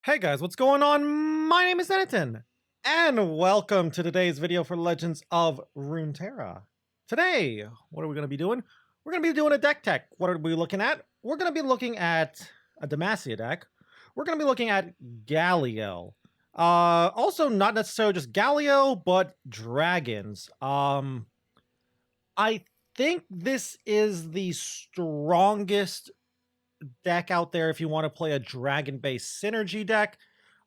Hey guys, what's going on? My name is Zenitton, and welcome to today's video for Legends of Runeterra. Today, what are we going to be doing? We're going to be doing a deck tech. What are we looking at? We're going to be looking at a Demacia deck. We're going to be looking at Galio. Also, not necessarily just Galio, but dragons. I think this is the strongest deck out there if you want to play a dragon-based synergy deck.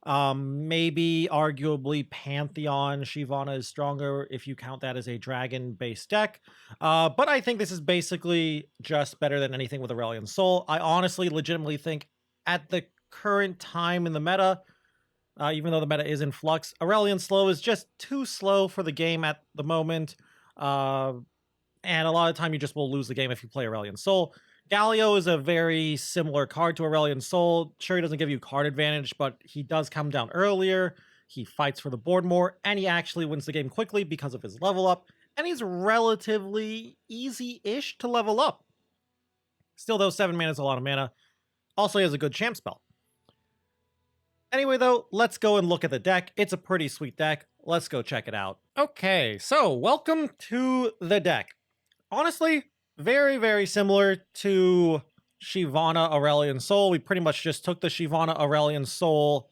Maybe arguably Pantheon Shyvana is stronger if you count that as a dragon-based deck. But I think this is basically just better than anything with Aurelion Sol. I honestly legitimately think at the current time in the meta, even though the meta is in flux, Aurelion Slow is just too slow for the game at the moment. Uh, and a lot of time you just will lose the game if you play Aurelion Sol. Galio is a very similar card to Aurelion Sol. Sure, he doesn't give you card advantage, but he does come down earlier. He fights for the board more, and he actually wins the game quickly because of his level up. And he's relatively easy-ish to level up. Still, though, 7 mana is a lot of mana. Also, he has a good champ spell. Anyway, though, let's go and look at the deck. It's a pretty sweet deck. Let's go check it out. Okay, so welcome to the deck. Honestly, very, very similar to Shyvana Aurelion Sol. We pretty much just took the Shyvana Aurelion Sol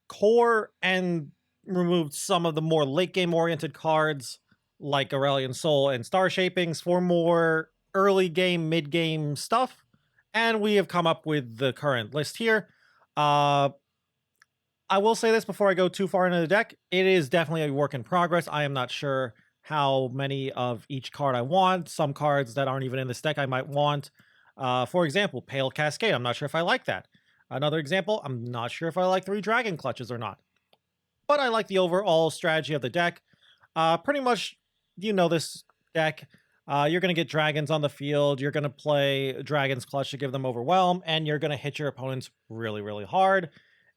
core and removed some of the more late game oriented cards like Aurelion Sol and Star Shapings for more early game, mid game stuff. And we have come up with the current list here. I will say this before I go too far into the deck. It is definitely a work in progress. I am not sure how many of each card I want. Some cards that aren't even in this deck I might want. For example, Pale Cascade. I'm not sure if I like that. Another example, I'm not sure if I like 3 Dragon Clutches or not. But I like the overall strategy of the deck. Pretty much, you know this deck. You're going to get dragons on the field. You're going to play Dragon's Clutch to give them Overwhelm. And you're going to hit your opponents really, really hard.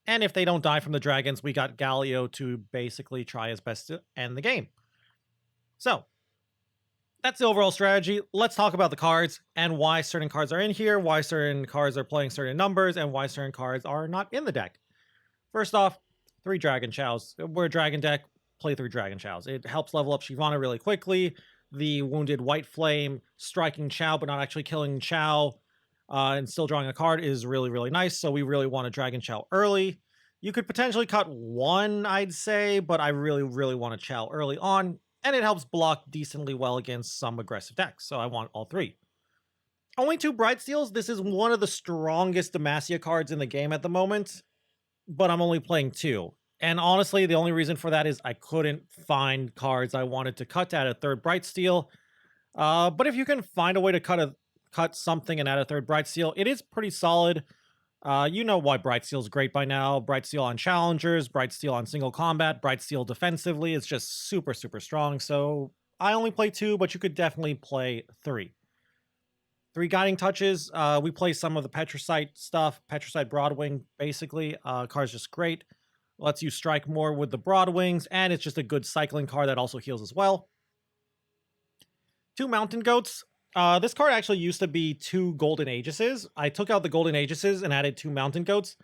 And if they don't die from the dragons, we got Galio to basically try his best to end the game. So, that's the overall strategy. Let's talk about the cards and why certain cards are in here, why certain cards are playing certain numbers, and why certain cards are not in the deck. First off, 3 Dragon Chows. We're a dragon deck, play 3 Dragon Chows. It helps level up Shyvana really quickly. The Wounded White Flame, striking Chow but not actually killing Chow, and still drawing a card is really, really nice. So we really want a Dragon Chow early. You could potentially cut 1, I'd say, but I really, really want a Chow early on. And it helps block decently well against some aggressive decks, so I want all 3. Only 2 Bright Steels. This is one of the strongest Demacia cards in the game at the moment, but I'm only playing 2. And honestly, the only reason for that is I couldn't find cards I wanted to cut to add a 3rd Bright Steel. But if you can find a way to cut something and add a 3rd Bright Steel, it is pretty solid. You know why Bright Steel is great by now. Bright Steel on challengers, Bright Steel on single combat, Bright Steel defensively. It's just super, super strong. So I only play 2, but you could definitely play 3. 3 Guiding Touches. We play some of the Petricite stuff. Petricite Broadwing, basically. Card's just great. Lets you strike more with the Broadwings, and it's just a good cycling card that also heals as well. 2 Mountain Goats. This card actually used to be 2 Golden Aegises. I took out the Golden Aegises and added 2 Mountain Goats.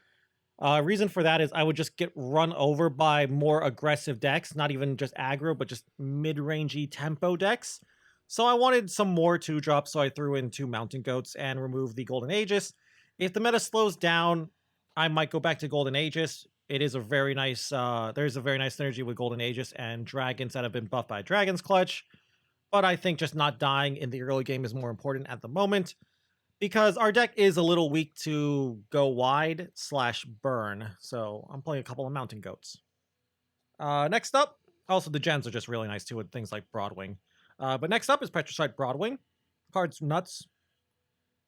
Reason for that is I would just get run over by more aggressive decks, not even just aggro, but just mid-rangey tempo decks. So I wanted some more 2-drops, so I threw in 2 Mountain Goats and removed the Golden Aegis. If the meta slows down, I might go back to Golden Aegis. It is a very nice, there's a very nice synergy with Golden Aegis and dragons that have been buffed by Dragon's Clutch. But I think just not dying in the early game is more important at the moment, because our deck is a little weak to go wide / burn. So I'm playing a couple of Mountain Goats. Next up, also the gens are just really nice too with things like Broadwing. But next up is Petricite Broadwing. Card's nuts.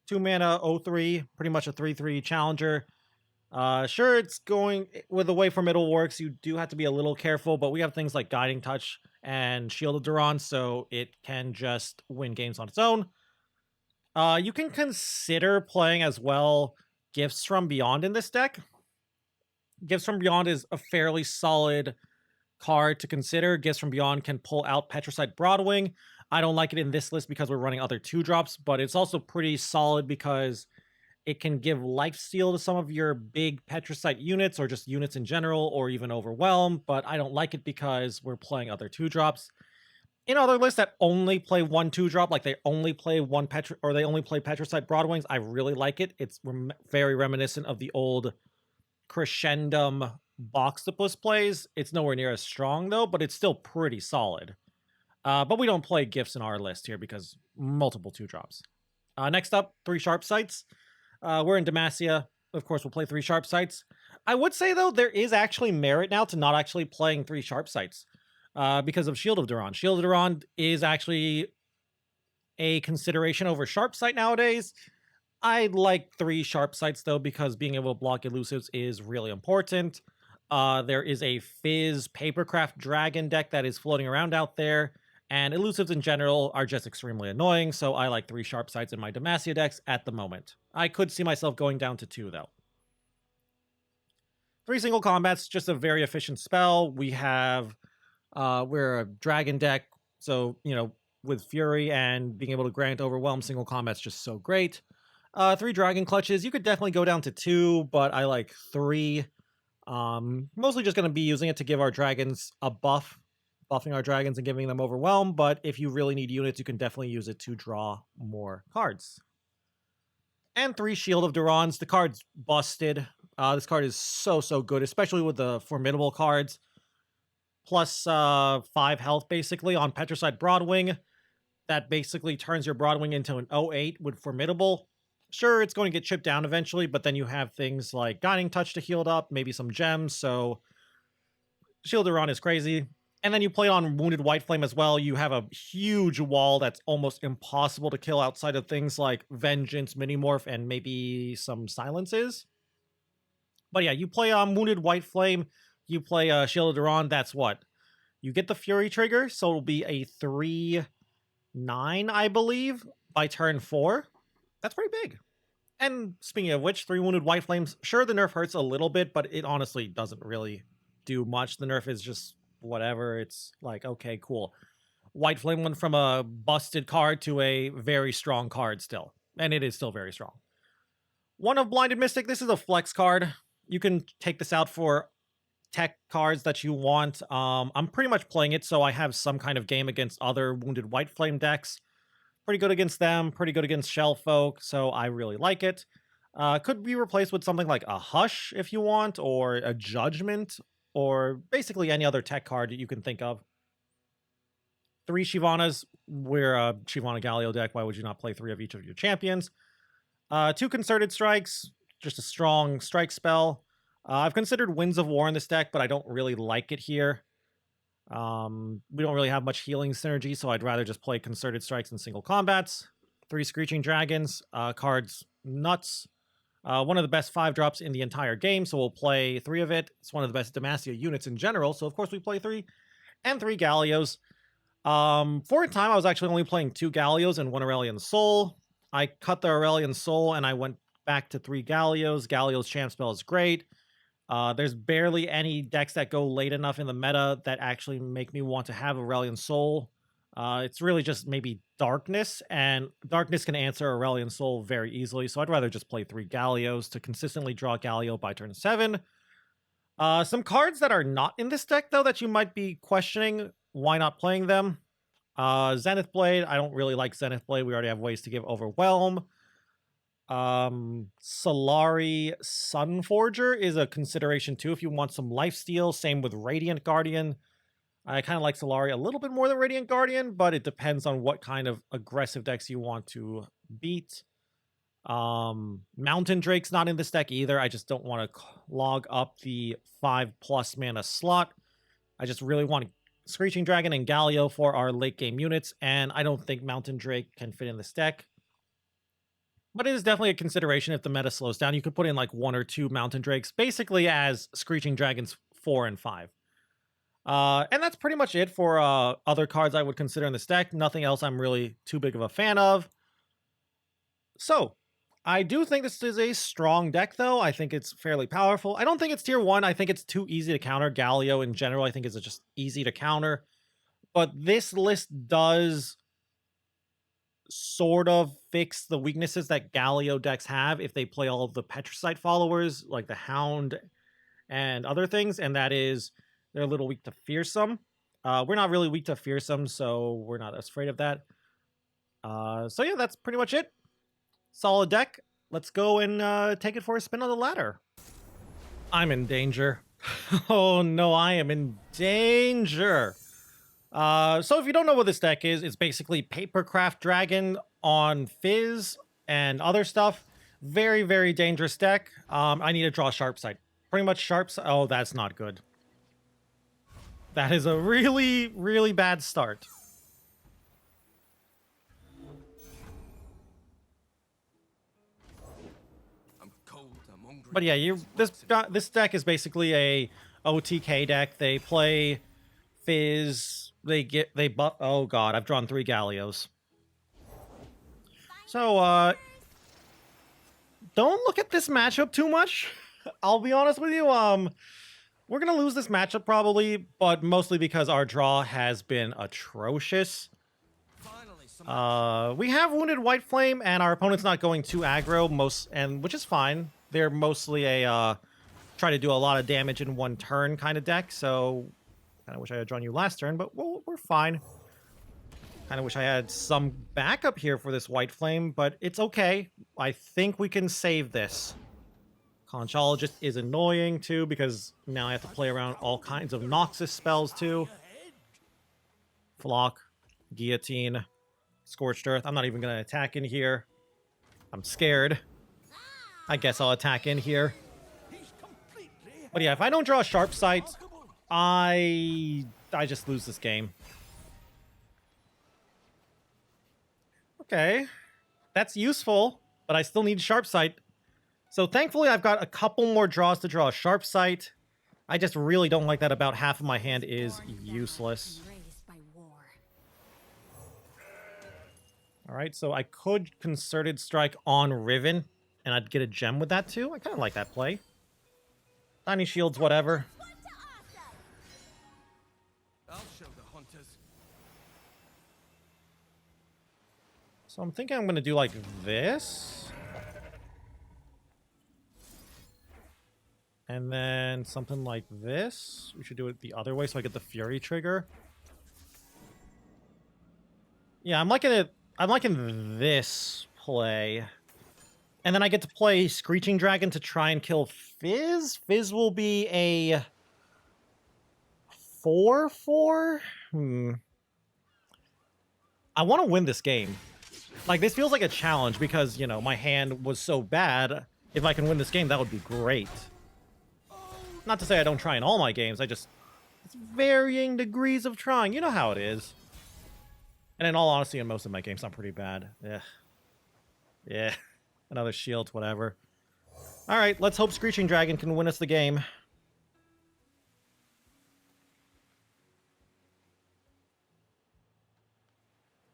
2 mana, 0/3, pretty much a 3/3 challenger. Sure, it's going with the way for middle works. You do have to be a little careful, but we have things like Guiding Touch and Shield of Duran, so it can just win games on its own. You can consider playing as well Gifts from Beyond in this deck. Gifts from Beyond is a fairly solid card to consider. Gifts from Beyond can pull out Petricite Broadwing. I don't like it in this list because we're running other 2-drops, but it's also pretty solid because It can give lifesteal to some of your big Petricite units or just units in general, or even Overwhelm, but I don't like it because we're playing other 2-drops. In other lists that only play 1 2-drop, like they only play they only play Petricite Broadwings, I really like it. It's very reminiscent of the old Crescendum Boxtopus plays. It's nowhere near as strong though, but it's still pretty solid. But we don't play gifts in our list here because multiple 2-drops. Next up, 3 Sharp Sights. We're in Demacia. Of course, we'll play 3 Sharp Sights. I would say, though, there is actually merit now to not actually playing 3 Sharp Sights because of Shield of Durand. Shield of Durand is actually a consideration over Sharp Sight nowadays. I like 3 Sharp Sights, though, because being able to block elusives is really important. There is a Fizz Papercraft Dragon deck that is floating around out there, and elusives in general are just extremely annoying, so I like 3 Sharp Sights in my Demacia decks at the moment. I could see myself going down to 2, though. 3 single combats, just a very efficient spell. We're a dragon deck, so, with Fury and being able to grant Overwhelm, single combat's just so great. 3 Dragon Clutches, you could definitely go down to 2, but I like 3. Mostly just going to be using it to give our dragons a buff, buffing our dragons and giving them Overwhelm, but if you really need units, you can definitely use it to draw more cards. And 3 Shield of Durans. The card's busted. This card is so good, especially with the formidable cards. Plus 5 health, basically, on Petricite Broadwing. That basically turns your Broadwing into an 08 with formidable. Sure, it's going to get chipped down eventually, but then you have things like Guiding Touch to heal it up, maybe some gems, so Shield of Duran is crazy. And then you play on Wounded White Flame as well. You have a huge wall that's almost impossible to kill outside of things like Vengeance, Minimorph, and maybe some Silences. But yeah, you play on Wounded White Flame, you play Shield of Duran, that's what? You get the Fury trigger, so it'll be a 3/9, I believe, by turn 4. That's pretty big. And speaking of which, 3 Wounded White Flames, sure, the nerf hurts a little bit, but it honestly doesn't really do much. The nerf is just whatever. It's like, okay, cool. White Flame went from a busted card to a very strong card still, and it is still very strong. 1 of Blinded Mystic, this is a flex card. You can take this out for tech cards that you want. I'm pretty much playing it, so I have some kind of game against other Wounded White Flame decks. Pretty good against them, pretty good against Shell Folk, so I really like it. Could be replaced with something like a Hush if you want, or a Judgment, or basically any other tech card that you can think of. 3 Shivanas. We're a Shivana Galio deck. Why would you not play 3 of each of your champions? 2 Concerted Strikes, just a strong strike spell. I've considered Winds of War in this deck, but I don't really like it here. We don't really have much healing synergy, so I'd rather just play Concerted Strikes in single combats. 3 Screeching Dragons. Card's nuts. One of the best 5-drops in the entire game, so we'll play 3 of it. It's one of the best Demacia units in general, so of course we play 3. And 3 Gallios. For a time, I was actually only playing 2 Gallios and 1 Aurelion Soul. I cut the Aurelion Soul, and I went back to 3 Gallios. Gallios Champ Spell is great. There's barely any decks that go late enough in the meta that actually make me want to have Aurelion Soul. It's really just maybe Darkness, and Darkness can answer Aurelion Soul very easily, so I'd rather just play 3 Gallios to consistently draw Gallio by turn 7. Some cards that are not in this deck, though, that you might be questioning why not playing them. Zenith Blade, I don't really like Zenith Blade. We already have ways to give Overwhelm. Solari Sunforger is a consideration too if you want some lifesteal. Same with Radiant Guardian. I kind of like Solari a little bit more than Radiant Guardian, but it depends on what kind of aggressive decks you want to beat. Mountain Drake's not in this deck either. I just don't want to log up the 5+ mana slot. I just really want Screeching Dragon and Galio for our late game units, and I don't think Mountain Drake can fit in this deck. But it is definitely a consideration if the meta slows down. You could put in like 1 or 2 Mountain Drakes, basically as Screeching Dragons 4 and 5. And that's pretty much it for other cards I would consider in this deck. Nothing else I'm really too big of a fan of. So, I do think this is a strong deck, though. I think it's fairly powerful. I don't think it's tier 1. I think it's too easy to counter. Galio in general, I think, is just easy to counter. But this list does sort of fix the weaknesses that Galio decks have if they play all of the Petricite followers, like the Hound and other things, and that is they're a little weak to Fearsome. We're not really weak to Fearsome, so we're not as afraid of that. So yeah, that's pretty much it. Solid deck. Let's go and take it for a spin on the ladder. I'm in danger. Oh no, I am in danger. So if you don't know what this deck is, it's basically Papercraft Dragon on Fizz and other stuff. Very, very dangerous deck. I need to draw Sharpsight. Pretty much Sharpsight. Oh, that's not good. That is a really, really bad start. But yeah, this deck is basically a OTK deck. They play Fizz. Oh god, I've drawn 3 Gallios. So don't look at this matchup too much. I'll be honest with you. We're gonna lose this matchup probably, but mostly because our draw has been atrocious. We have Wounded White Flame, and our opponent's not going too aggro, which is fine. They're mostly a try to do a lot of damage in one turn kind of deck, so kind of wish I had drawn you last turn, but we're fine. Kind of wish I had some backup here for this White Flame, but it's okay. I think we can save this. Conchologist is annoying too, because now I have to play around all kinds of Noxus spells too. Flock, Guillotine, Scorched Earth. I'm not even going to attack in here. I'm scared. I guess I'll attack in here. But yeah, if I don't draw a Sharpsight, I just lose this game. Okay. That's useful, but I still need Sharpsight. So thankfully, I've got a couple more draws to draw a Sharpsight. I just really don't like that about half of my hand is useless. Alright, so I could Concerted Strike on Riven, and I'd get a gem with that too. I kind of like that play. Tiny Shields, whatever. I'll show the hunters. So I'm thinking I'm going to do like this. And then something like this. We should do it the other way so I get the Fury trigger. Yeah, I'm liking it. I'm liking this play. And then I get to play Screeching Dragon to try and kill Fizz. Fizz will be a 4/4? I want to win this game. Like, this feels like a challenge because, you know, my hand was so bad. If I can win this game, that would be great. Not to say I don't try in all my games. It's varying degrees of trying. You know how it is. And in all honesty, in most of my games, I'm pretty bad. Yeah. Another shield, whatever. Alright, let's hope Screeching Dragon can win us the game.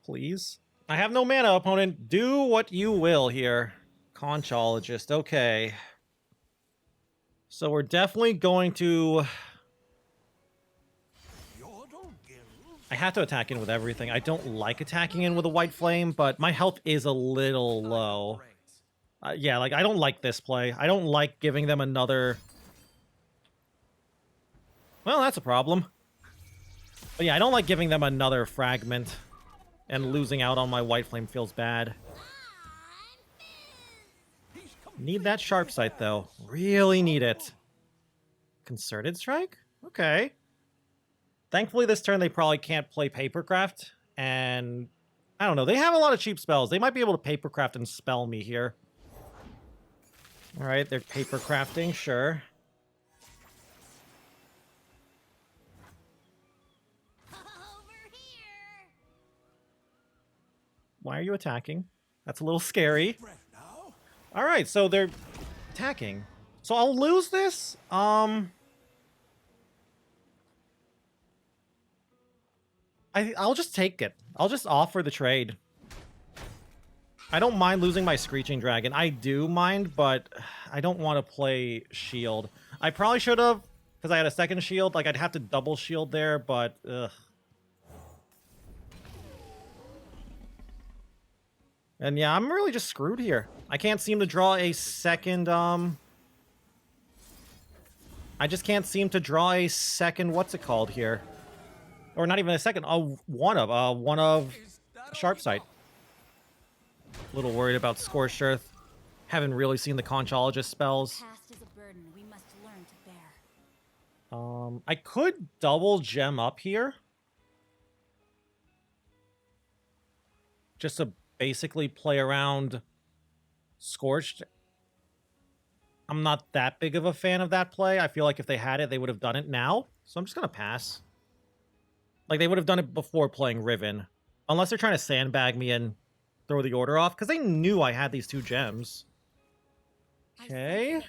Please? I have no mana, opponent. Do what you will here. Conchologist, okay. So we're definitely going to... I have to attack in with everything. I don't like attacking in with a White Flame, but my health is a little low. Yeah, like, I don't like this play. I don't like giving them another... Well, that's a problem. But yeah, I don't like giving them another fragment. And losing out on my White Flame feels bad. Need that Sharpsight, though. Really need it. Concerted Strike? Okay. Thankfully, this turn they probably can't play Papercraft. And I don't know. They have a lot of cheap spells. They might be able to Papercraft and spell me here. Alright, they're Papercrafting, sure. Why are you attacking? That's a little scary. Alright, so they're attacking. So I'll lose this? I'll just take it. I'll just offer the trade. I don't mind losing my Screeching Dragon. I do mind, but I don't want to play shield. I probably should have, because I had a second shield. Like, I'd have to double shield there, but... Ugh. And yeah, I'm really just screwed here. I can't seem to draw a second, I just can't seem to draw a second, what's it called here? Or not even a second, one of Sharp Sight. A little worried about Scorched Earth. Haven't really seen the Conchologist spells. Past is a burden we must learn to bear. I could double gem up here. Just to basically play around Scorched. I'm not that big of a fan of that play. I feel like if they had it, they would have done it now. So I'm just going to pass. Like, they would have done it before playing Riven. Unless they're trying to sandbag me and throw the order off. Because they knew I had these 2 gems. Okay.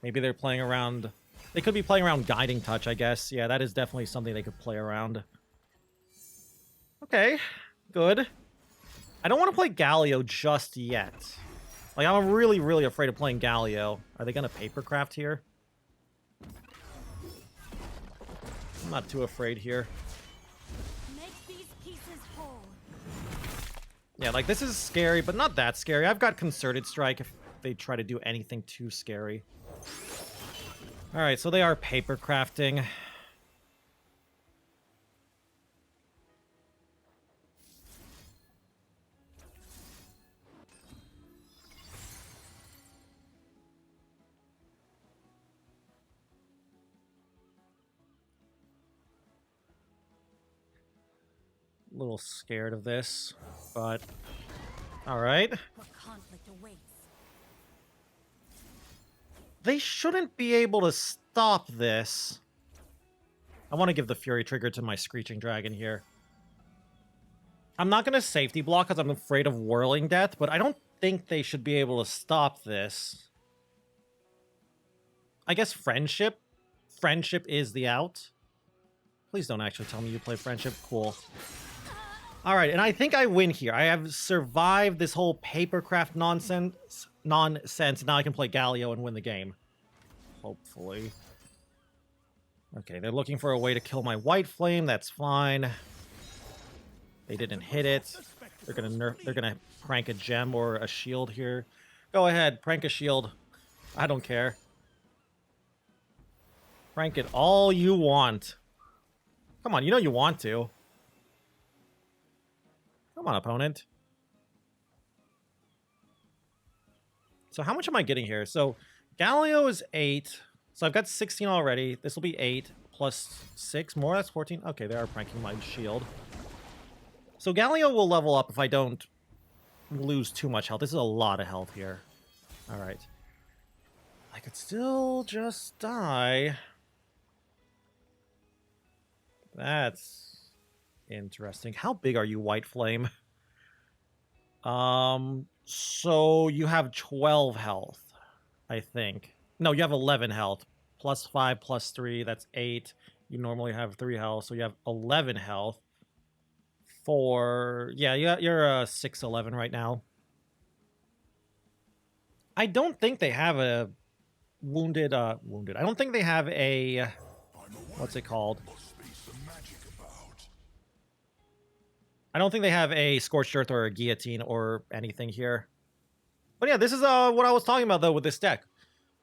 Maybe they're playing around... They could be playing around Guiding Touch, I guess. Yeah, that is definitely something they could play around. Okay. Good. I don't want to play Galio just yet. Like, I'm really, really afraid of playing Galio. Are they going to Papercraft here? I'm not too afraid here. Make these pieces whole. Yeah, like, this is scary, but not that scary. I've got Concerted Strike if they try to do anything too scary. Alright, so they are Papercrafting. A little scared of this, but all right. What conflict awaits? They shouldn't be able to stop this. I want to give the Fury Trigger to my Screeching Dragon here. I'm not going to safety block because I'm afraid of Whirling Death, but I don't think they should be able to stop this. I guess Friendship. Friendship is the out. Please don't actually tell me you play Friendship. Cool. All right, and I think I win here. I have survived this whole Papercraft nonsense. Now I can play Galio and win the game. Hopefully. Okay, they're looking for a way to kill my White Flame. That's fine. They didn't hit it. They're gonna prank a gem or a shield here. Go ahead, prank a shield. I don't care. Prank it all you want. Come on, you know you want to. Come on, opponent. So how much am I getting here? So Galio is 8. So I've got 16 already. This will be 8 plus 6 more. That's 14. Okay, they are pranking my shield. So Galio will level up if I don't lose too much health. This is a lot of health here. All right. I could still just die. That's interesting. How big are you, White Flame? So you have 12 health, I think. No, you have 11 health. Plus 5, plus 3, that's 8. You normally have 3 health, so you have 11 health. Yeah, you're 6'11" right now. I don't think they have a wounded. I don't think they have a, what's it called? I don't think they have a Scorched Earth or a Guillotine or anything here. But yeah, this is what I was talking about, though, with this deck.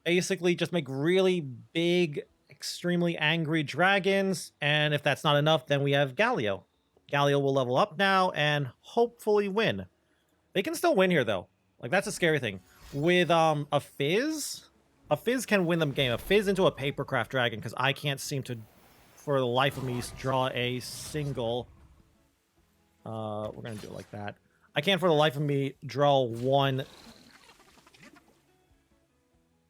Basically, just make really big, extremely angry dragons, and if that's not enough, then we have Galio. Galio will level up now and hopefully win. They can still win here, though. Like, that's a scary thing. With a Fizz can win them game. A Fizz into a Papercraft Dragon, because I can't seem to, for the life of me, draw a single... we're going to do it like that. I can't for the life of me draw one...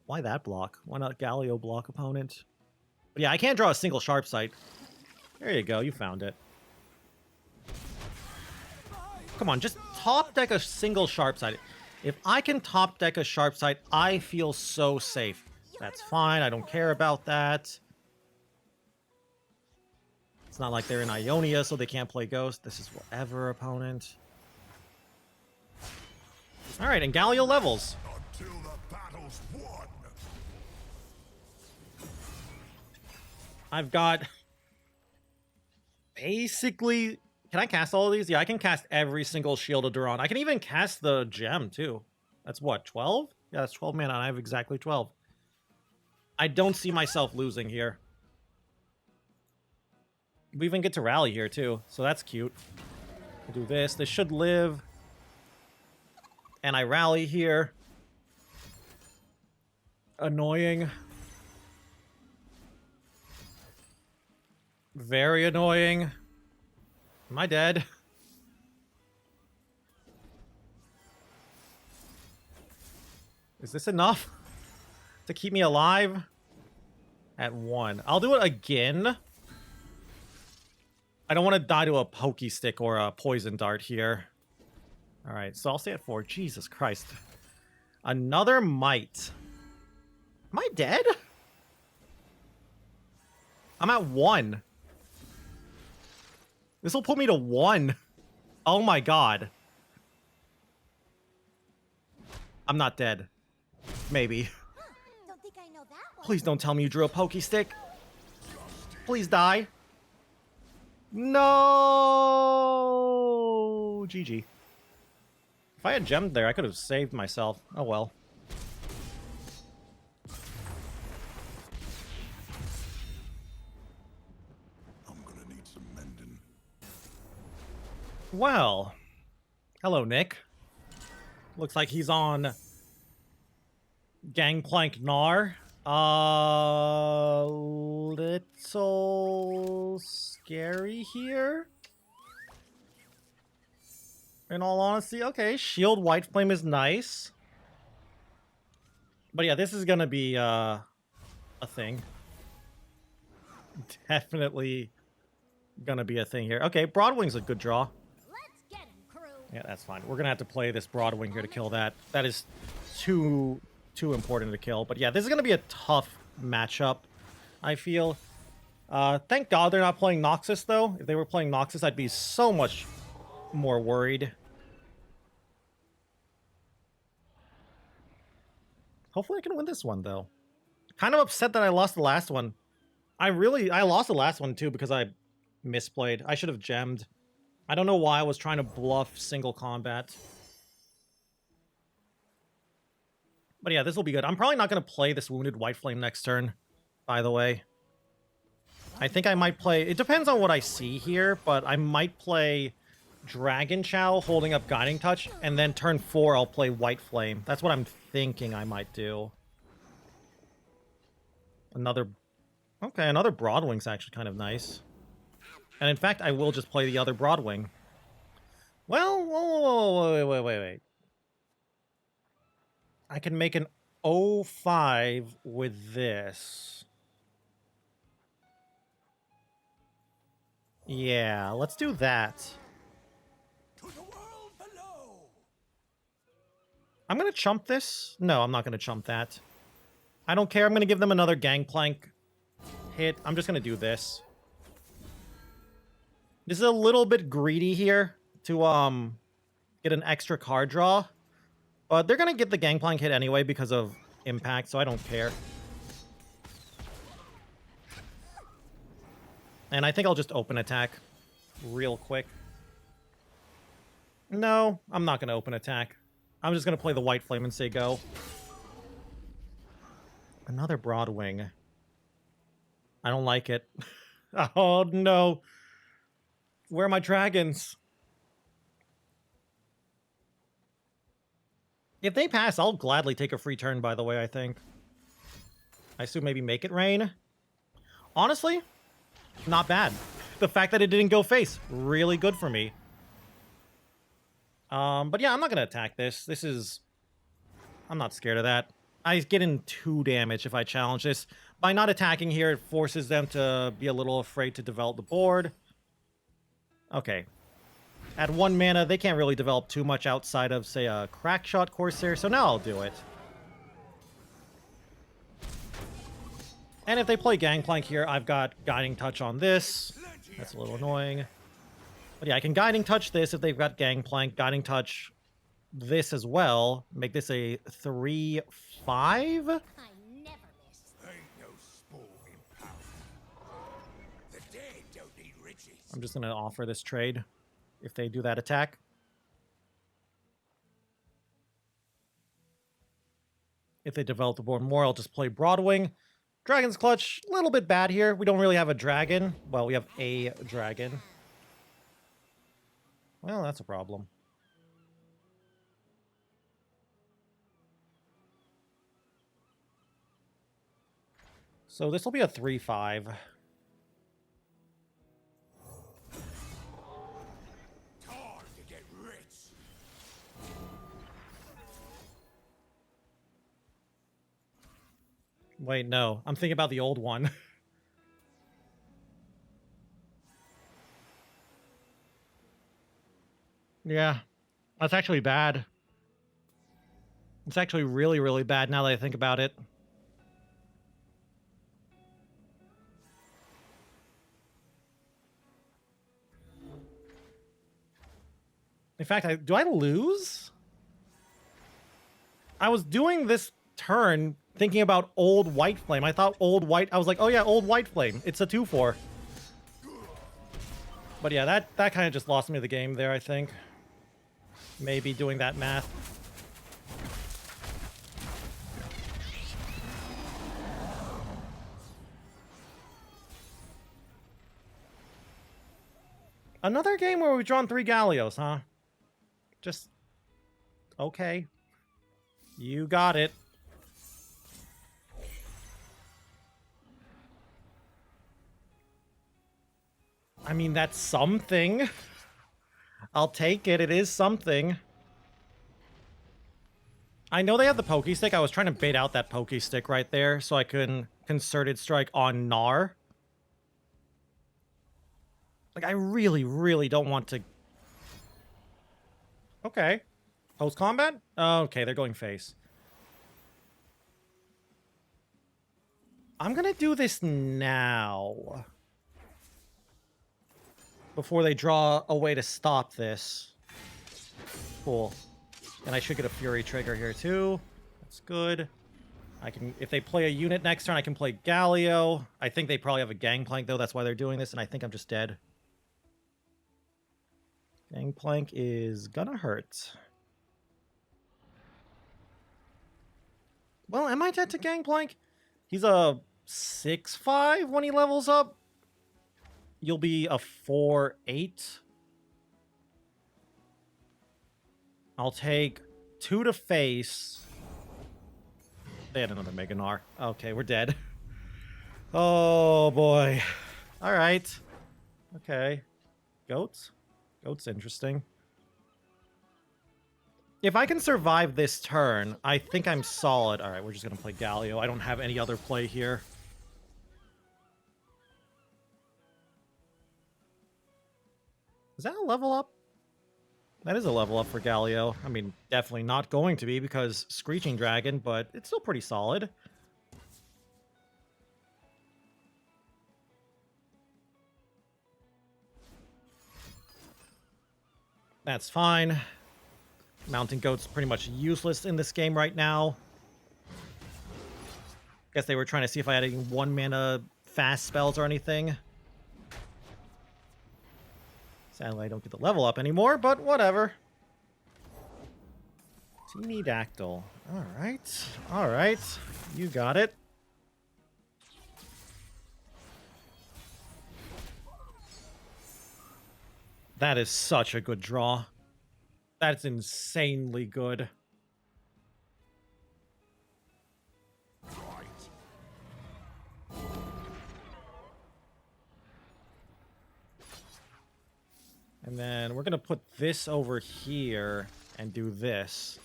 Why that block? Why not Galio block opponent? But yeah, I can't draw a single Sharp Sight. There you go, you found it. Come on, just top deck a single Sharp Sight. If I can top deck a Sharp Sight, I feel so safe. That's fine, I don't care about that. It's not like they're in Ionia, so they can't play Ghost. This is whatever, opponent. Alright, and Galio levels. Until the battle's won. I've got basically Can I cast all of these? Yeah, I can cast every single Shield of Duran. I can even cast the gem, too. That's what, 12? Yeah, that's 12 mana. I have exactly 12. I don't see myself losing here. We even get to rally here, too. So that's cute. We'll do this. This should live. And I rally here. Annoying. Very annoying. Am I dead? Is this enough to keep me alive? At 1. I'll do it again. I don't want to die to a pokey stick or a poison dart here. Alright, so I'll stay at 4. Jesus Christ. Another might. Am I dead? I'm at 1. This will put me to 1. Oh my god. I'm not dead. Maybe. Don't think I know that one. Please don't tell me you drew a pokey stick. Please die. No. GG. If I had gemmed there, I could have saved myself. Oh well. I'm gonna need some mending. Well. Hello, Nick. Looks like he's on Gangplank Gnar. Little scary here. In all honesty, okay, Shield White Flame is nice. But yeah, this is gonna be a thing. Definitely gonna be a thing here. Okay, Broadwing's a good draw. Let's get him, crew. Yeah, that's fine. We're gonna have to play this Broadwing here to kill that. That is too important to kill. But yeah, this is gonna be a tough matchup, I feel. Thank God they're not playing Noxus, though. If they were playing Noxus, I'd be so much more worried. Hopefully I can win this one, though. Kind of upset that I lost the last one. I lost the last one, too, because I misplayed. I should have gemmed. I don't know why I was trying to bluff single combat. But yeah, this will be good. I'm probably not going to play this Wounded White Flame next turn, by the way. I think I might play... It depends on what I see here, but I might play Dragon Chow holding up Guiding Touch, and then turn 4 I'll play White Flame. That's what I'm thinking I might do. Another... Okay, another Broadwing's actually kind of nice. And in fact, I will just play the other Broadwing. Well, wait. I can make an 0-5 with this. Yeah, let's do that. To the world below. I'm going to chump this. No, I'm not going to chump that. I don't care. I'm going to give them another Gangplank hit. I'm just going to do this. This is a little bit greedy here to get an extra card draw. But they're going to get the Gangplank hit anyway because of impact, so I don't care. And I think I'll just open attack real quick. No, I'm not going to open attack. I'm just going to play the White Flame and say go. Another Broadwing. I don't like it. Oh, no. Where are my dragons? If they pass, I'll gladly take a free turn, by the way, I think. I assume maybe make it rain. Honestly, not bad. The fact that it didn't go face, really good for me. But yeah, I'm not going to attack this. This is... I'm not scared of that. I get in 2 damage if I challenge this. By not attacking here, it forces them to be a little afraid to develop the board. Okay. At 1 mana, they can't really develop too much outside of, say, a Crackshot Corsair, so now I'll do it. And if they play Gangplank here, I've got Guiding Touch on this. That's a little annoying. But yeah, I can Guiding Touch this if they've got Gangplank. Guiding Touch this as well. Make this a 3-5? I never miss. Ain't no sport in power. The dead don't need riches. I'm just going to offer this trade. if they do that attack. If they develop the board more, I'll just play Broadwing. Dragon's Clutch, a little bit bad here. We don't really have a dragon. Well, we have a dragon. Well, that's a problem. So this will be a 3/5. Time to get rich. Wait, no. I'm thinking about the old one. Yeah. That's actually bad. It's actually really, really bad now that I think about it. In fact, do I lose? I was doing this turn thinking about old White Flame. I thought old White... I was like, oh yeah, old White Flame. It's a 2/4. But yeah, that kind of just lost me the game there, I think. Maybe doing that math. Another game where we've drawn 3 Gallios, huh? Just... okay. You got it. I mean, that's something. I'll take it. It is something. I know they have the Pokey Stick. I was trying to bait out that Pokey Stick right there so I can Concerted Strike on Gnar. Like, I really, really don't want to... Okay. Post-combat? Okay, they're going face. I'm gonna do this now. Before they draw a way to stop this. Cool. And I should get a Fury trigger here too. That's good. I can, if they play a unit next turn, I can play Galio. I think they probably have a Gangplank though, that's why they're doing this, and I think I'm just dead. Gangplank is gonna hurt. Well, am I dead to Gangplank? He's a 6/5 when he levels up. You'll be a 4/8. I'll take 2 to face. They had another Mega Gnar. Okay, we're dead. Oh, boy. All right. Okay. Goats? Goat's interesting. If I can survive this turn, I think I'm solid. All right, we're just going to play Galio. I don't have any other play here. Is that a level up? That is a level up for Galio. I mean, definitely not going to be because Screeching Dragon, but it's still pretty solid. That's fine. Mountain Goat's pretty much useless in this game right now. Guess they were trying to see if I had any 1-mana fast spells or anything. Sadly, I don't get the level up anymore, but whatever. Teeny Dactyl. Alright. Alright. You got it. That is such a good draw. That's insanely good. And then we're going to put this over here and do this.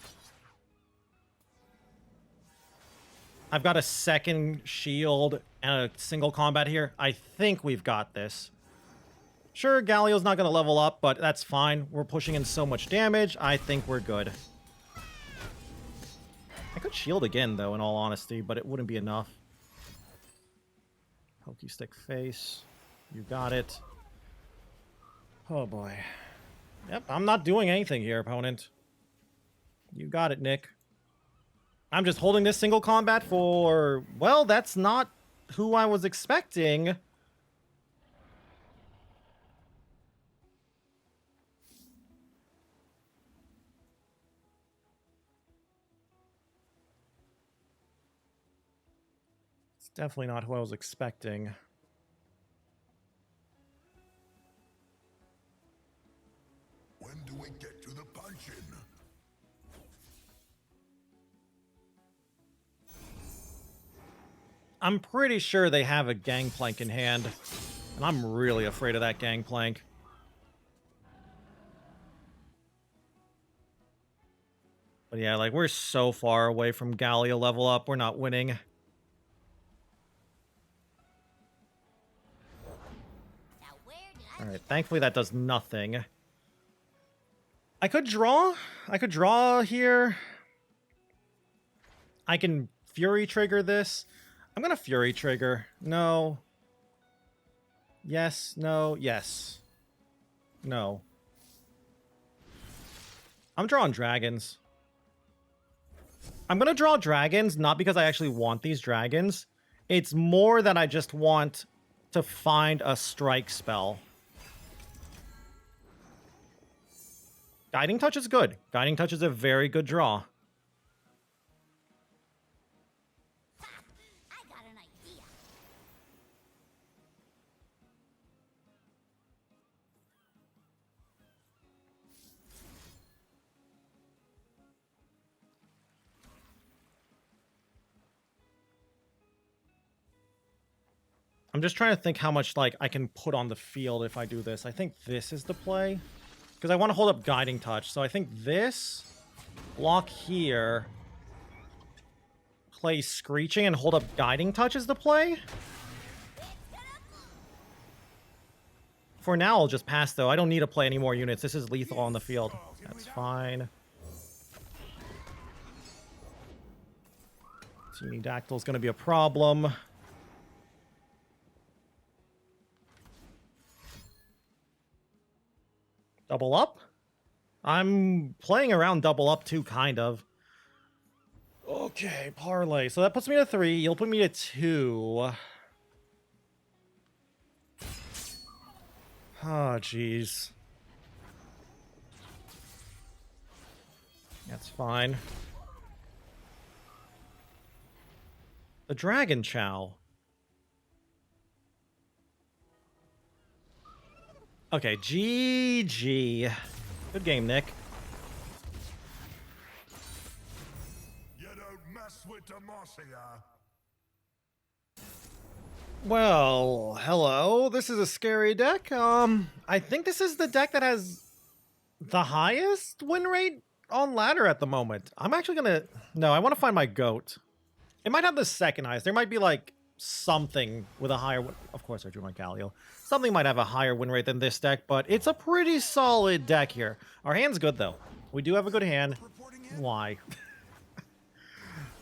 I've got a second shield and a single combat here. I think we've got this. Sure, Galio's not going to level up, but that's fine. We're pushing in so much damage. I think we're good. I could shield again, though, in all honesty, but it wouldn't be enough. Pokey Stick face. You got it. Oh, boy. Yep, I'm not doing anything here, opponent. You got it, Nick. I'm just holding this single combat for... Well, that's not who I was expecting. Definitely not who I was expecting. When do we get to the punching? I'm pretty sure they have a Gangplank in hand, and I'm really afraid of that Gangplank. But yeah, like, we're so far away from Gallia level up, we're not winning. Now where did I Alright, thankfully that does nothing. I could draw. I could draw here. I can Fury Trigger this. I'm gonna Fury Trigger. No. Yes, no, yes. No. I'm drawing dragons. I'm gonna draw dragons, not because I actually want these dragons. It's more that I just want to find a strike spell. Guiding Touch is good. Guiding Touch is a very good draw. I got an idea. I'm just trying to think how much, like, I can put on the field if I do this. I think this is the play. Because I want to hold up Guiding Touch. So I think this, block here, play Screeching, and hold up Guiding Touch is the play. For now, I'll just pass, though. I don't need to play any more units. This is lethal on the field. That's fine. Teeny Dactyl's going to be a problem. Double up? I'm playing around double up too, kind of. Okay, parlay. So that puts me to 3. You'll put me to 2. Oh, jeez. That's fine. The Dragon Chow. Okay, GG. Good game, Nick. You don't mess with Demacia. Well, hello. This is a scary deck. I think this is the deck that has the highest win rate on ladder at the moment. I'm actually gonna... No, I want to find my GOAT. It might have the second highest. There might be, like, something with a higher... Of course, I drew my Galio. Something might have a higher win rate than this deck, but it's a pretty solid deck here. Our hand's good, though. We do have a good hand. Why?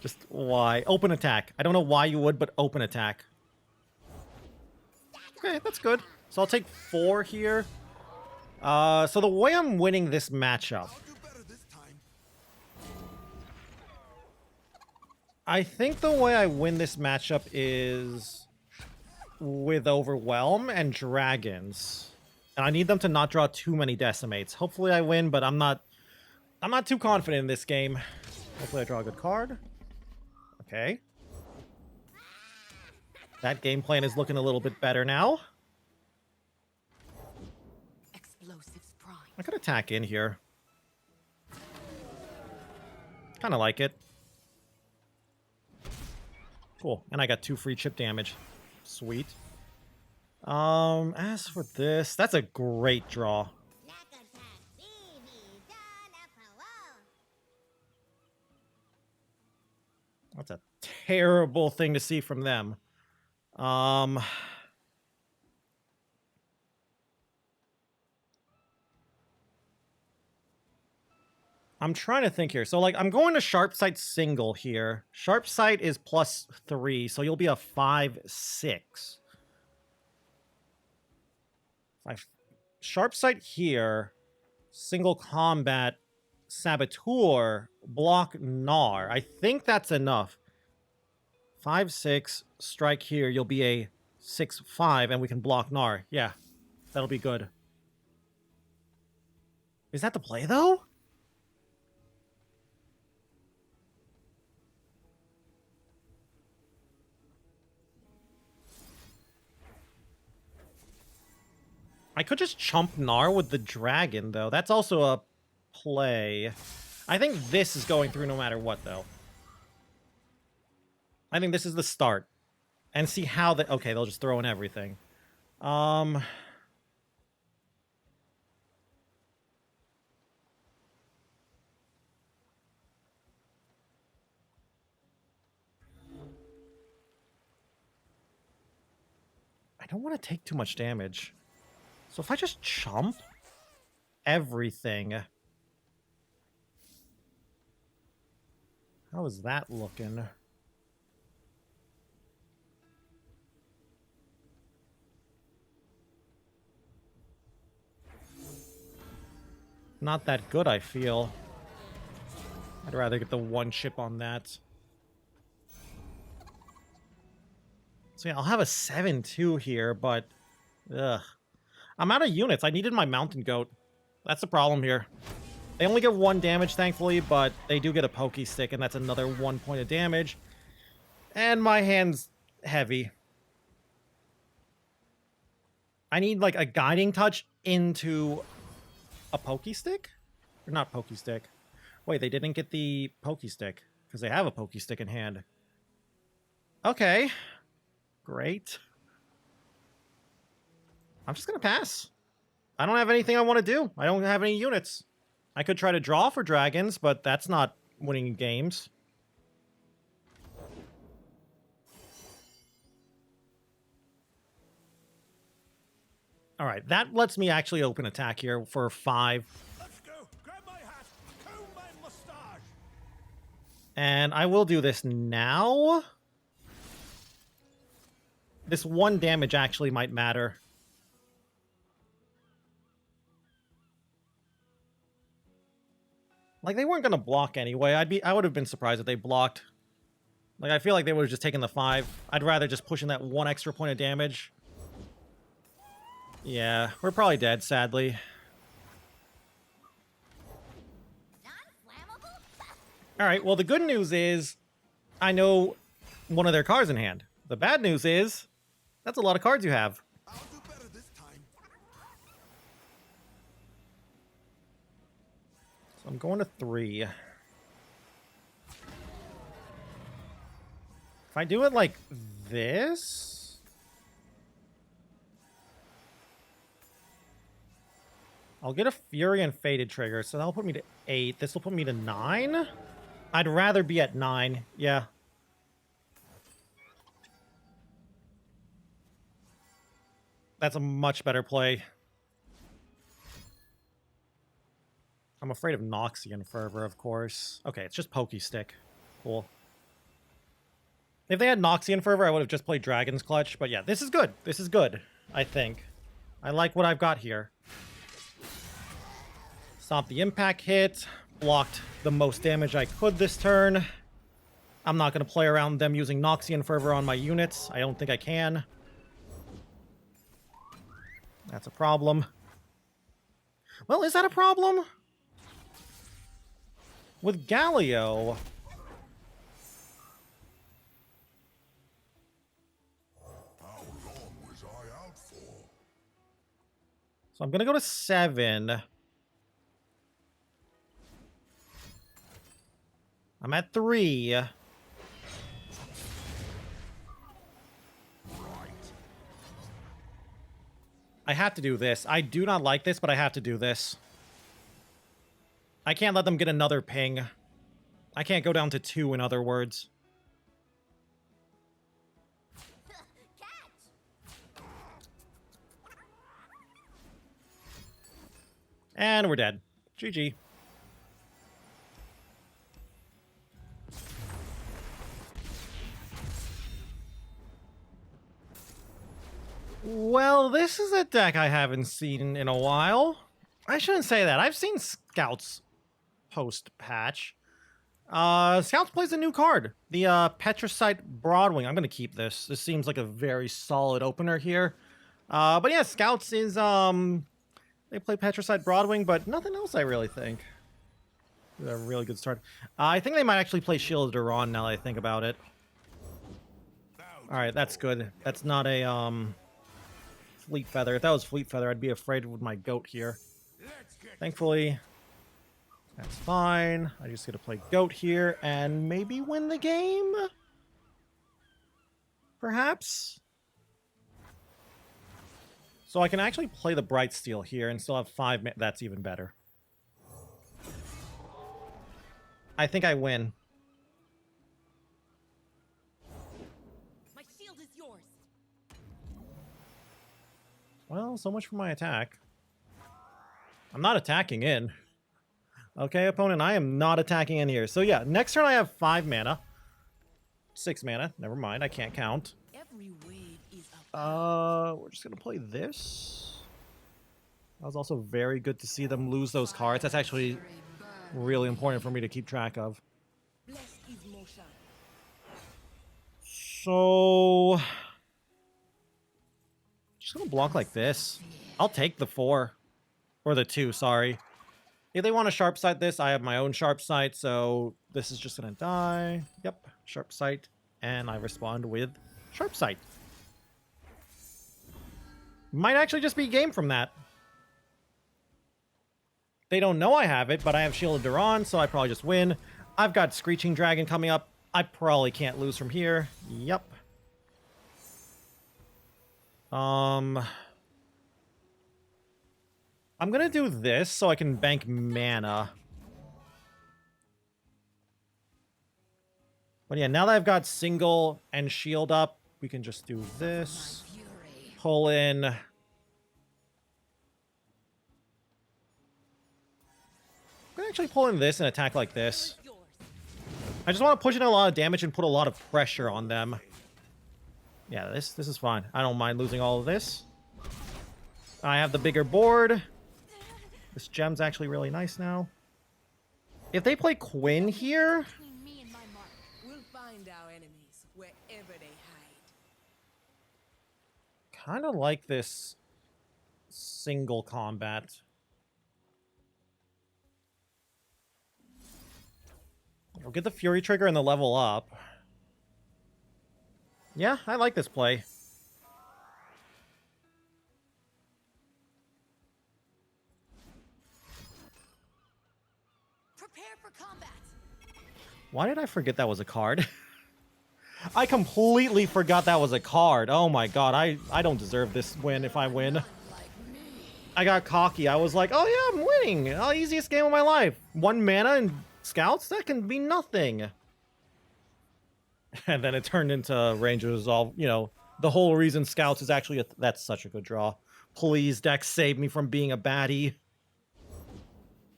Just why? Open attack. I don't know why you would, but open attack. Okay, that's good. So I'll take 4 here. So the way I'm winning this matchup... I'll do better this time. I think the way I win this matchup is with Overwhelm and Dragons. And I need them to not draw too many Decimates. Hopefully I win, but I'm not too confident in this game. Hopefully I draw a good card. Okay. That game plan is looking a little bit better now. Explosives prime. I could attack in here. Kind of like it. Cool. And I got 2 free chip damage. Sweet. As for this, that's a great draw. Snack attack, baby, done up hello. That's a terrible thing to see from them. I'm trying to think here. So, like, I'm going to Sharp Sight single here. Sharp Sight is +3, so you'll be a 5/6. Sharp Sight here, single combat, Saboteur, block Gnar. I think that's enough. 5/6, strike here, you'll be a 6/5, and we can block Gnar. Yeah, that'll be good. Is that the play, though? I could just chump Gnar with the dragon, though. That's also a play. I think this is going through no matter what, though. I think this is the start. And see how they... Okay, they'll just throw in everything. I don't want to take too much damage. So if I just chump everything... How is that looking? Not that good, I feel. I'd rather get the one chip on that. So yeah, I'll have a 7-2 here, but... Ugh. I'm out of units. I needed my mountain goat. That's the problem here. They only get 1 damage, thankfully, but they do get a pokey stick, and that's another 1 point of damage. And my hand's heavy. I need, like, a guiding touch into a pokey stick? Or not pokey stick. Wait, they didn't get the pokey stick, because they have a pokey stick in hand. Okay. Great. I'm just gonna pass. I don't have anything I want to do. I don't have any units. I could try to draw for dragons, but that's not winning games. Alright, that lets me actually open attack here for 5. Let's go. Grab my hat. Comb my mustache. And I will do this now. This 1 damage actually might matter. Like, they weren't going to block anyway. I would have been surprised if they blocked. Like, I feel like they would have just taken the 5. I'd rather just push in that 1 extra point of damage. Yeah, we're probably dead, sadly. Non-flammable? Alright, well, the good news is I know one of their cards in hand. The bad news is that's a lot of cards you have. I'll do better this time. So I'm going to 3. If I do it like this... I'll get a Fury and Faded trigger, so that'll put me to 8. This will put me to 9? I'd rather be at 9, yeah. That's a much better play. I'm afraid of Noxian Fervor, of course. Okay, it's just Pokey Stick. Cool. If they had Noxian Fervor, I would have just played Dragon's Clutch. But yeah, this is good. This is good, I think. I like what I've got here. Stopped the impact hit. Blocked the most damage I could this turn. I'm not going to play around them using Noxian Fervor on my units. I don't think I can. That's a problem. Well, is that a problem? With Galio... How long was I out for? So I'm going to go to 7. I'm at 3. Right. I have to do this. I do not like this, but I have to do this. I can't let them get another ping. I can't go down to 2, in other words. Catch! And we're dead. GG. Well, this is a deck I haven't seen in a while. I shouldn't say that. I've seen Scouts post-patch. Scouts plays a new card. The Petricite Broadwing. I'm going to keep this. This seems like a very solid opener here. But yeah, Scouts is... They play Petricite Broadwing, but nothing else, I really think. A really good start. I think they might actually play Shield of Duran now that I think about it. Alright, that's good. That's not a, Fleet Feather. If that was Fleet Feather, I'd be afraid with my goat here. Thankfully, that's fine. I just get to play goat here and maybe win the game? Perhaps? So I can actually play the Bright Steel here and still have 5 mana. That's even better. I think I win. My shield is yours. Well, so much for my attack. I'm not attacking in. Okay, opponent, I am not attacking in here. So yeah, next turn I have 5 mana. 6 mana, never mind, I can't count. Every wave is a We're just gonna play this. That was also very good to see them lose those cards. That's actually really important for me to keep track of. blessed is motion. So... just gonna block like this. I'll take the 4. Or the 2, sorry. If they want to sharp sight this, I have my own sharp sight, so this is just gonna die. Yep, sharp sight. And I respond with sharp sight. Might actually just be game from that. They don't know I have it, but I have Shield of Duran, so I probably just win. I've got Screeching Dragon coming up. I probably can't lose from here. Yep. I'm gonna do this so I can bank mana. But yeah, now that I've got single and shield up, we can just do this. Pull in. I'm gonna actually pull in this and attack like this. I just want to push in a lot of damage and put a lot of pressure on them. Yeah, this is fine. I don't mind losing all of this. I have the bigger board. This gem's actually really nice now. If they play Quinn here... Between me and my mark, We'll find our enemies wherever they hide. kind of like this single combat. We'll get the Fury Trigger and the level up. Yeah, I like this play. prepare for combat. Why did I forget that was a card? I completely forgot that was a card. Oh my god, I don't deserve this win if I win. I got cocky. I was like, oh yeah, I'm winning. Oh, easiest game of my life. 1 mana and scouts? That can be nothing. And then it turned into Rangers all, you know, the whole reason scouts is actually that's such a good draw. Please, Dex, save me from being a baddie.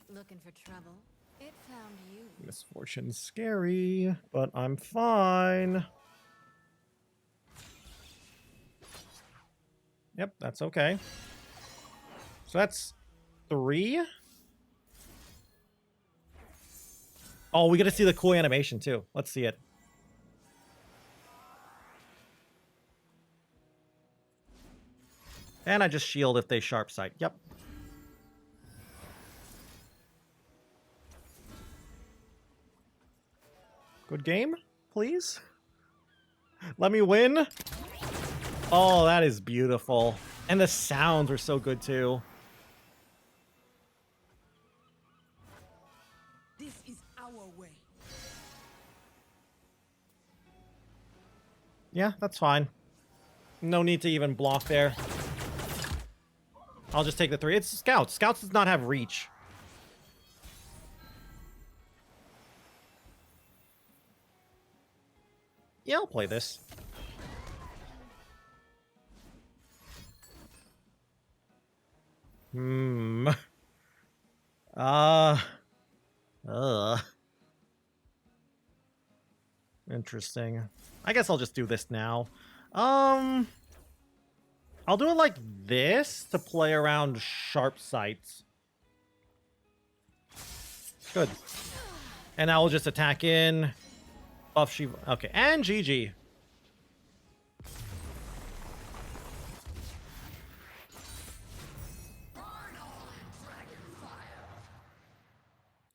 Looking for trouble? It found you. Misfortune's scary, but I'm fine. Yep, that's okay. So that's 3. Oh, we get to see the cool animation too. Let's see it. And I just shield if they sharp sight. Yep. Good game, please. Let me win. Oh, that is beautiful. And the sounds are so good too. This is our way. Yeah, that's fine. No need to even block there. I'll just take the 3. It's Scouts. Scouts does not have reach. Yeah, I'll play this. Interesting. I guess I'll just do this now. I'll do it like this to play around sharp sights. Good. And I will just attack in. Buff Shiva. Okay, and GG.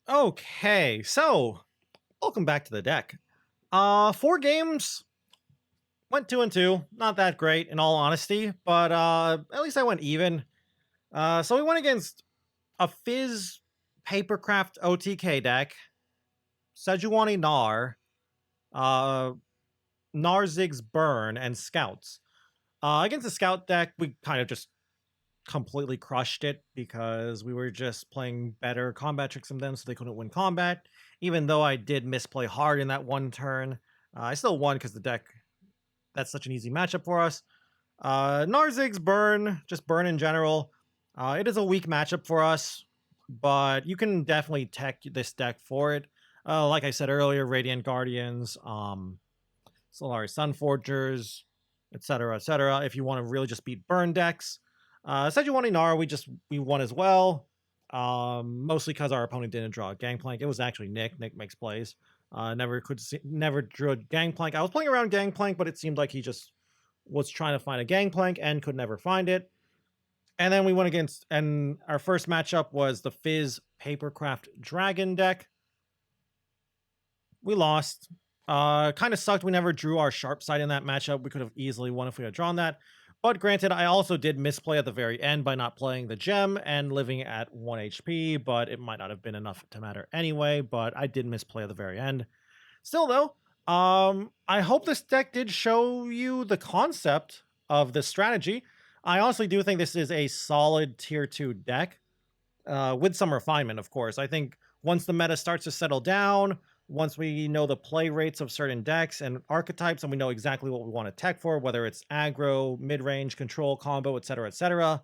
Okay, so welcome back to the deck. 4 games. Went 2-2. Not that great, in all honesty, but at least I went even. So we went against a Fizz Papercraft OTK deck, Sejuani Gnar, Narzig's Burn, and Scouts. Against the Scout deck, we kind of just completely crushed it because we were just playing better combat tricks than them, so they couldn't win combat. Even though I did misplay hard in that one turn, I still won because the deck, that's such an easy matchup for us. Narzig's Burn, just Burn in general, it is a weak matchup for us, but you can definitely tech this deck for it. Like I said earlier, Radiant Guardians, Solari Sunforgers, etc., etc. If you want to really just beat burn decks, Sejuani Gnar, we won as well. Mostly because our opponent didn't draw a Gangplank. It was actually Nick. Nick makes plays. Never drew a Gangplank. I was playing around Gangplank, but it seemed like he just was trying to find a Gangplank and could never find it. And then we went against, and our first matchup was the Fizz Papercraft Dragon deck. We lost. Kind of sucked we never drew our sharp side in that matchup. We could have easily won if we had drawn that. But granted, I also did misplay at the very end by not playing the gem and living at 1 HP, but it might not have been enough to matter anyway, but I did misplay at the very end. Still though, I hope this deck did show you the concept of this strategy. I honestly do think this is a solid tier 2 deck, with some refinement, of course. I think once the meta starts to settle down, once we know the play rates of certain decks and archetypes, and we know exactly what we want to tech for, whether it's aggro, mid-range, control, combo, etc.,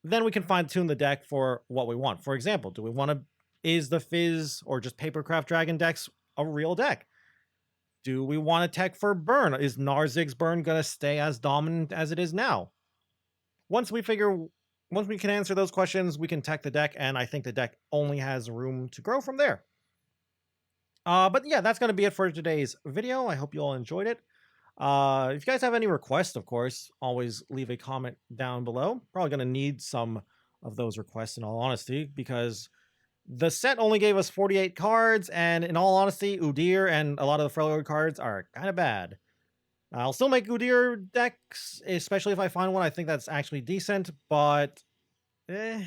then we can fine-tune the deck for what we want. For example, do we want to, is the Fizz or just Papercraft Dragon decks a real deck? Do we want to tech for Burn? Is Narzig's Burn going to stay as dominant as it is now? Once we can answer those questions, we can tech the deck, and I think the deck only has room to grow from there. But yeah, that's going to be it for today's video. I hope you all enjoyed it. If you guys have any requests, of course, always leave a comment down below. Probably going to need some of those requests in all honesty, because the set only gave us 48 cards, and in all honesty, Udyr and a lot of the Freljord cards are kind of bad. I'll still make Udyr decks, especially if I find one I think that's actually decent, but I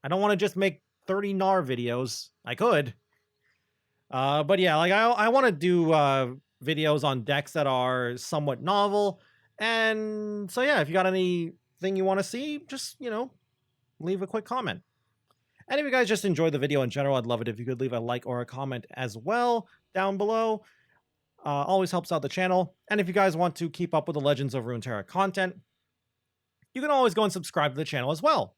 don't want to just make 30 Gnar videos. I could. But yeah, like I want to do videos on decks that are somewhat novel. And so yeah, if you got anything you want to see, just, leave a quick comment. And if you guys just enjoyed the video in general, I'd love it if you could leave a like or a comment as well down below. Always helps out the channel. And if you guys want to keep up with the Legends of Runeterra content, you can always go and subscribe to the channel as well.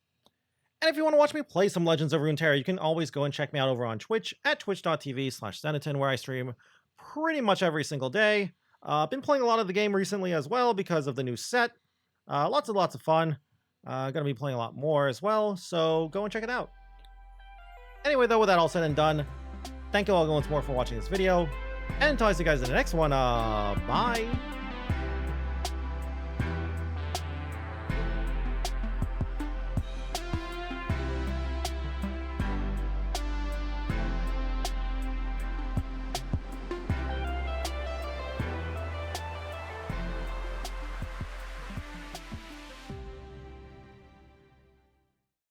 And if you want to watch me play some Legends of Runeterra, you can always go and check me out over on Twitch at twitch.tv/Zenaton, where I stream pretty much every single day. I've been playing a lot of the game recently as well because of the new set. Lots and lots of fun. Gonna be playing a lot more as well, so go and check it out. Anyway, though, with that all said and done, thank you all once more for watching this video. And until I see you guys in the next one, bye!